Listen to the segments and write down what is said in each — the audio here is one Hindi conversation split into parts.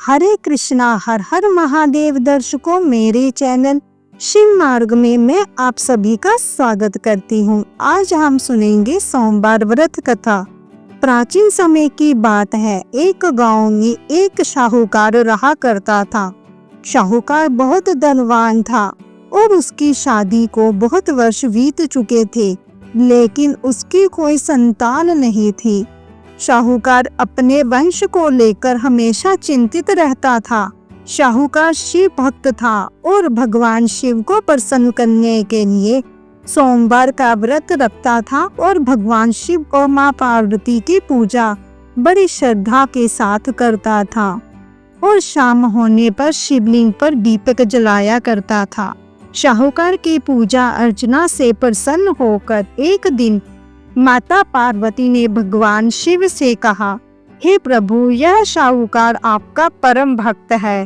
हरे कृष्णा, हर हर महादेव दर्शकों, मेरे चैनल शिव मार्ग में मैं आप सभी का स्वागत करती हूँ। आज हम सुनेंगे सोमवार व्रत कथा। प्राचीन समय की बात है। एक गांव में एक साहूकार रहा करता था। साहूकार बहुत धनवान था और उसकी शादी को बहुत वर्ष बीत चुके थे, लेकिन उसकी कोई संतान नहीं थी। साहूकार अपने वंश को लेकर हमेशा चिंतित रहता था। साहूकार शिव भक्त था और भगवान शिव को प्रसन्न करने के लिए सोमवार का व्रत रखता था और भगवान शिव और मां पार्वती की पूजा बड़ी श्रद्धा के साथ करता था और शाम होने पर शिवलिंग पर दीपक जलाया करता था। साहूकार की पूजा अर्चना से प्रसन्न होकर एक दिन माता पार्वती ने भगवान शिव से कहा, हे प्रभु, यह साहूकार आपका परम भक्त है,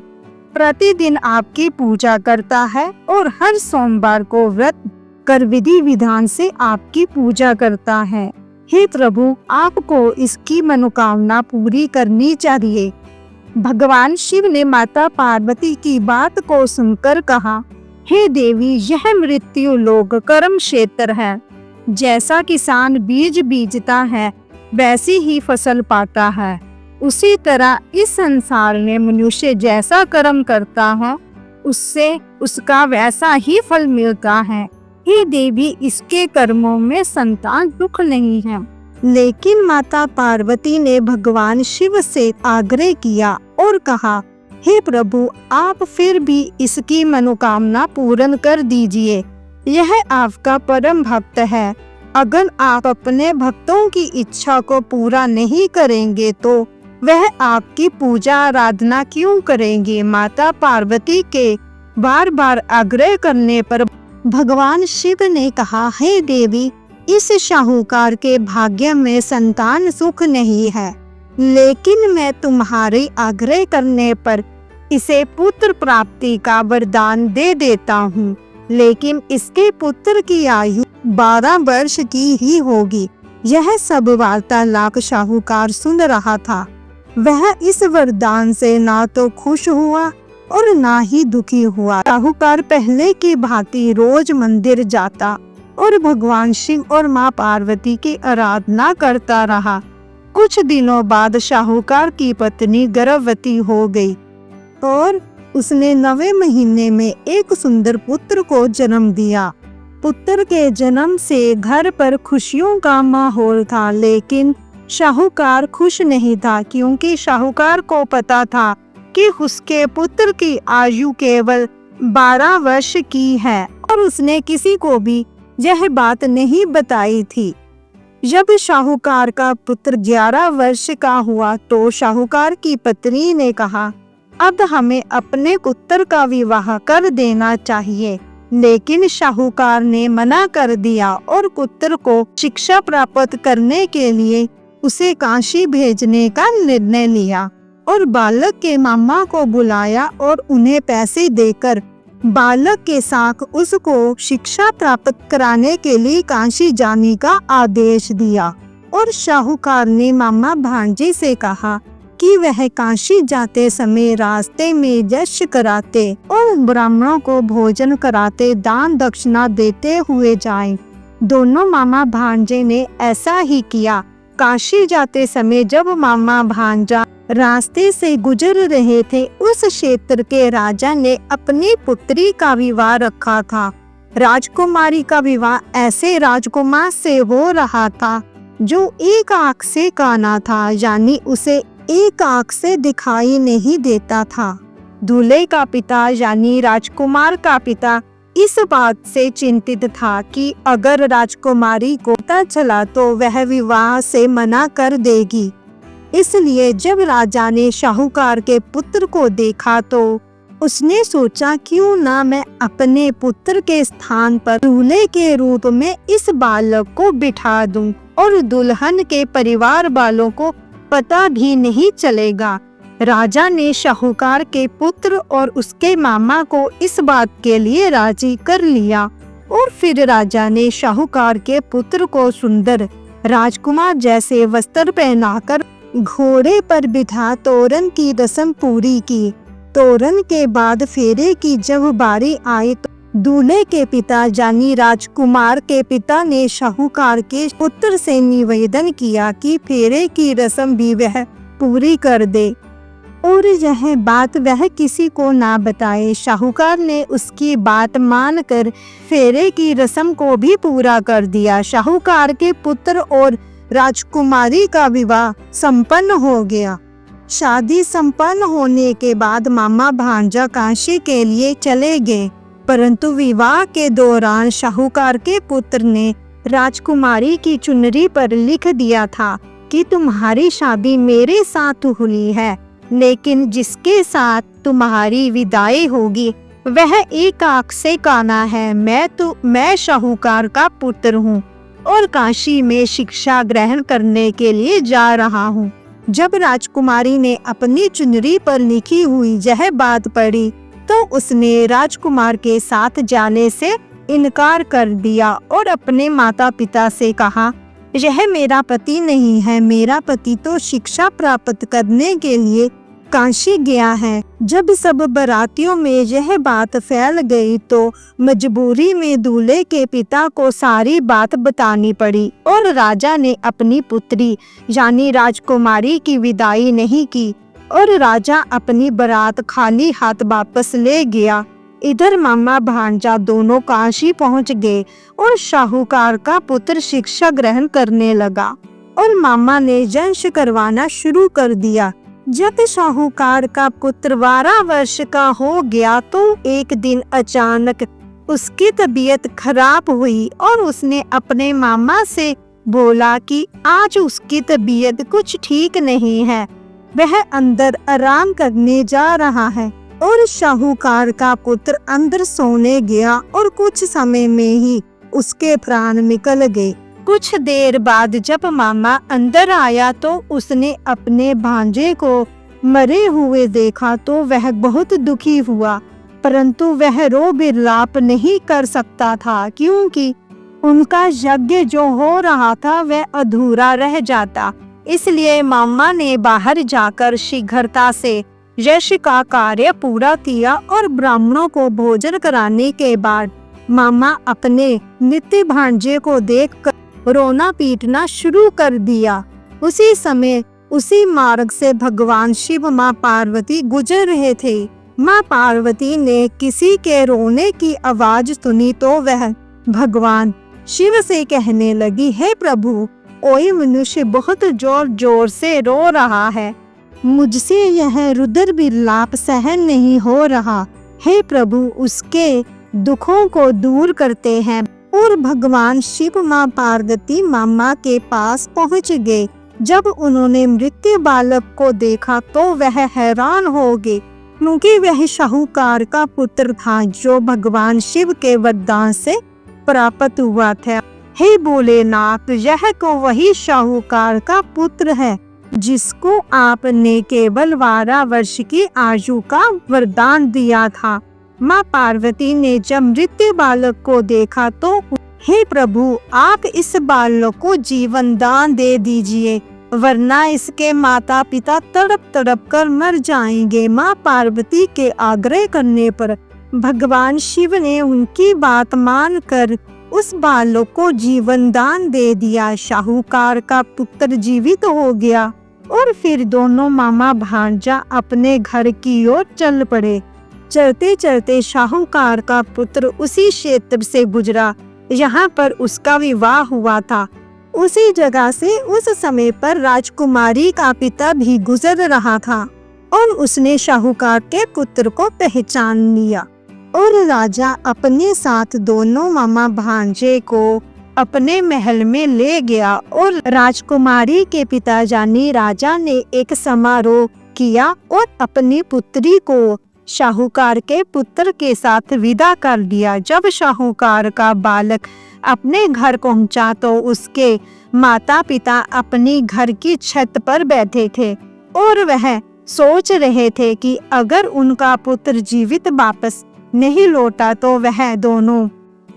प्रतिदिन आपकी पूजा करता है और हर सोमवार को व्रत कर विधि विधान से आपकी पूजा करता है। हे प्रभु, आपको इसकी मनोकामना पूरी करनी चाहिए। भगवान शिव ने माता पार्वती की बात को सुनकर कहा, हे देवी, यह मृत्यु लोक कर्म क्षेत्र है। जैसा किसान बीज बीजता है वैसी ही फसल पाता है, उसी तरह इस संसार में मनुष्य जैसा कर्म करता है उससे उसका वैसा ही फल मिलता है। हे देवी, इसके कर्मों में संतान दुख नहीं है। लेकिन माता पार्वती ने भगवान शिव से आग्रह किया और कहा, हे प्रभु, आप फिर भी इसकी मनोकामना पूर्ण कर दीजिए। यह आपका परम भक्त है। अगर आप अपने भक्तों की इच्छा को पूरा नहीं करेंगे तो वह आपकी पूजा आराधना क्यों करेंगे। माता पार्वती के बार बार आग्रह करने पर भगवान शिव ने कहा, हे देवी, इस साहूकार के भाग्य में संतान सुख नहीं है, लेकिन मैं तुम्हारे आग्रह करने पर इसे पुत्र प्राप्ति का वरदान दे देता हूँ, लेकिन इसके पुत्र की आयु 12 वर्ष की ही होगी। यह सब वार्तालाप साहूकार सुन रहा था। वह इस वरदान से ना तो खुश हुआ और ना ही दुखी हुआ। साहूकार पहले की भांति रोज मंदिर जाता और भगवान शिव और मां पार्वती की आराधना करता रहा। कुछ दिनों बाद साहूकार की पत्नी गर्भवती हो गई और उसने 9वें महीने में एक सुंदर पुत्र को जन्म दिया। पुत्र के जन्म से घर पर खुशियों का माहौल था, लेकिन साहूकार खुश नहीं था, क्योंकि साहूकार को पता था कि उसके पुत्र की आयु केवल 12 वर्ष की है और उसने किसी को भी यह बात नहीं बताई थी। जब साहूकार का पुत्र 11 वर्ष का हुआ तो साहूकार की पत्नी ने कहा, अब हमें अपने पुत्र का विवाह कर देना चाहिए। लेकिन साहूकार ने मना कर दिया और पुत्र को शिक्षा प्राप्त करने के लिए उसे काशी भेजने का निर्णय लिया और बालक के मामा को बुलाया और उन्हें पैसे देकर बालक के साथ उसको शिक्षा प्राप्त कराने के लिए काशी जाने का आदेश दिया। और साहूकार ने मामा भांजे से कहा कि वह काशी जाते समय रास्ते में यश कराते और ब्राह्मणों को भोजन कराते दान दक्षिणा देते हुए जाएं। दोनों मामा भांजे ने ऐसा ही किया। काशी जाते समय जब मामा भांजा रास्ते से गुजर रहे थे, उस क्षेत्र के राजा ने अपनी पुत्री का विवाह रखा था। राजकुमारी का विवाह ऐसे राजकुमार से हो रहा था जो एक आंख से काना था, यानी उसे एक आंख से दिखाई नहीं देता था। दूल्हे का पिता यानी राजकुमार का पिता इस बात से चिंतित था कि अगर राजकुमारी को पता चला तो वह विवाह से मना कर देगी। इसलिए जब राजा ने साहूकार के पुत्र को देखा तो उसने सोचा, क्यों ना मैं अपने पुत्र के स्थान पर दूल्हे के रूप में इस बालक को बिठा दूं और दुल्हन के परिवार वालों को पता भी नहीं चलेगा। राजा ने साहूकार के पुत्र और उसके मामा को इस बात के लिए राजी कर लिया और फिर राजा ने साहूकार के पुत्र को सुंदर राजकुमार जैसे वस्त्र पहनाकर घोड़े पर बिठा तोरण की रस्म पूरी की। तोरण के बाद फेरे की जब बारी आई तो दूल्हे के पिता यानी राजकुमार के पिता ने शाहूकार के पुत्र से निवेदन किया कि फेरे की रस्म भी वह पूरी कर दे और यह बात वह किसी को ना बताए। शाहूकार ने उसकी बात मानकर फेरे की रस्म को भी पूरा कर दिया। शाहूकार के पुत्र और राजकुमारी का विवाह संपन्न हो गया। शादी संपन्न होने के बाद मामा भांजा काशी के लिए चले गए, परंतु विवाह के दौरान शाहूकार के पुत्र ने राजकुमारी की चुनरी पर लिख दिया था कि तुम्हारी शादी मेरे साथ हुई है, लेकिन जिसके साथ तुम्हारी विदाई होगी वह एक आंख से काना है। मैं शाहूकार का पुत्र हूँ और काशी में शिक्षा ग्रहण करने के लिए जा रहा हूँ। जब राजकुमारी ने अपनी चुनरी पर लिखी हुई यह बात पढ़ी तो उसने राजकुमार के साथ जाने से इनकार कर दिया और अपने माता पिता से कहा, यह मेरा पति नहीं है, मेरा पति तो शिक्षा प्राप्त करने के लिए काशी गया है। जब सब बारातियों में यह बात फैल गई तो मजबूरी में दूल्हे के पिता को सारी बात बतानी पड़ी और राजा ने अपनी पुत्री यानी राजकुमारी की विदाई नहीं की और राजा अपनी बारात खाली हाथ वापस ले गया। इधर मामा भांजा दोनों काशी पहुंच गए और शाहूकार का पुत्र शिक्षा ग्रहण करने लगा और मामा ने जंश करवाना शुरू कर दिया। जब शाहूकार का पुत्र 12 वर्ष का हो गया तो एक दिन अचानक उसकी तबीयत खराब हुई और उसने अपने मामा से बोला कि आज उसकी तबीयत कुछ ठीक नहीं है, वह अंदर आराम करने जा रहा है। और शाहूकार का पुत्र अंदर सोने गया और कुछ समय में ही उसके प्राण निकल गए। कुछ देर बाद जब मामा अंदर आया तो उसने अपने भांजे को मरे हुए देखा तो वह बहुत दुखी हुआ, परंतु वह रो विलाप नहीं कर सकता था क्योंकि उनका यज्ञ जो हो रहा था वह अधूरा रह जाता। इसलिए मामा ने बाहर जाकर शीघ्रता से यश का कार्य पूरा किया और ब्राह्मणों को भोजन कराने के बाद मामा अपने नित्य भांजे को देखकर रोना पीटना शुरू कर दिया। उसी समय उसी मार्ग से भगवान शिव माँ पार्वती गुजर रहे थे। माँ पार्वती ने किसी के रोने की आवाज सुनी तो वह भगवान शिव से कहने लगी, हे प्रभु, कोई मनुष्य बहुत जोर जोर से रो रहा है, मुझसे यह रुद्र विलाप सहन नहीं हो रहा। हे प्रभु, उसके दुखों को दूर करते हैं। और भगवान शिव माँ पार्वती मामा के पास पहुँच गए। जब उन्होंने मृत्यु बालक को देखा तो वह हैरान हो गए क्योंकि वह शाहूकार का पुत्र था जो भगवान शिव के वरदान से प्राप्त हुआ था। हे भोलेनाथ, यह तो वही शाहूकार का पुत्र है जिसको आपने केवल 12 वर्ष की आयु का वरदान दिया था। माँ पार्वती ने जब मृत्यु बालक को देखा तो, हे प्रभु, आप इस बालक को जीवन दान दे दीजिए, वरना इसके माता पिता तड़प तड़प कर मर जाएंगे। माँ पार्वती के आग्रह करने पर भगवान शिव ने उनकी बात मानकर उस बालक को जीवन दान दे दिया। शाहूकार का पुत्र जीवित हो गया और फिर दोनों मामा भांजा अपने घर की ओर चल पड़े। चलते चलते शाहूकार का पुत्र उसी क्षेत्र से गुजरा यहाँ पर उसका विवाह हुआ था। उसी जगह से उस समय पर राजकुमारी का पिता भी गुजर रहा था और उसने शाहूकार के पुत्र को पहचान लिया और राजा अपने साथ दोनों मामा भांजे को अपने महल में ले गया और राजकुमारी के पिता यानी राजा ने एक समारोह किया और अपनी पुत्री को शाहूकार के पुत्र के साथ विदा कर दिया। जब शाहूकार का बालक अपने घर पहुंचा तो उसके माता पिता अपनी घर की छत पर बैठे थे और वह सोच रहे थे कि अगर उनका पुत्र जीवित वापस नहीं लौटा तो वह दोनों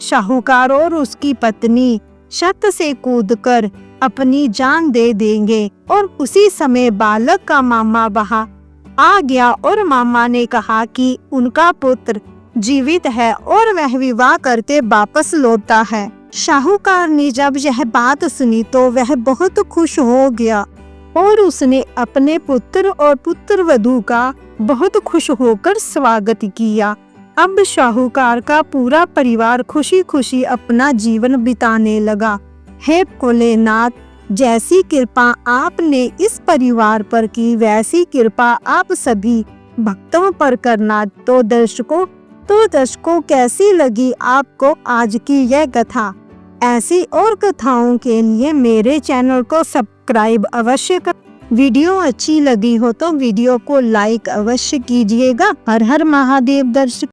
शाहूकार और उसकी पत्नी छत से कूदकर अपनी जान दे देंगे। और उसी समय बालक का मामा वहां आ गया और मामा ने कहा कि उनका पुत्र जीवित है और वह विवाह करके वापस लौटा है। साहूकार ने जब यह बात सुनी तो वह बहुत खुश हो गया और उसने अपने पुत्र और पुत्रवधू का बहुत खुश होकर स्वागत किया। अब साहूकार का पूरा परिवार खुशी खुशी अपना जीवन बिताने लगा। हे भोलेनाथ, जैसी कृपा आपने इस परिवार पर की वैसी कृपा आप सभी भक्तों पर करना। तो दर्शकों कैसी लगी आपको आज की यह कथा? ऐसी और कथाओं के लिए मेरे चैनल को सब्सक्राइब अवश्य कर। वीडियो अच्छी लगी हो तो वीडियो को लाइक अवश्य कीजिएगा। हर हर महादेव। दर्शक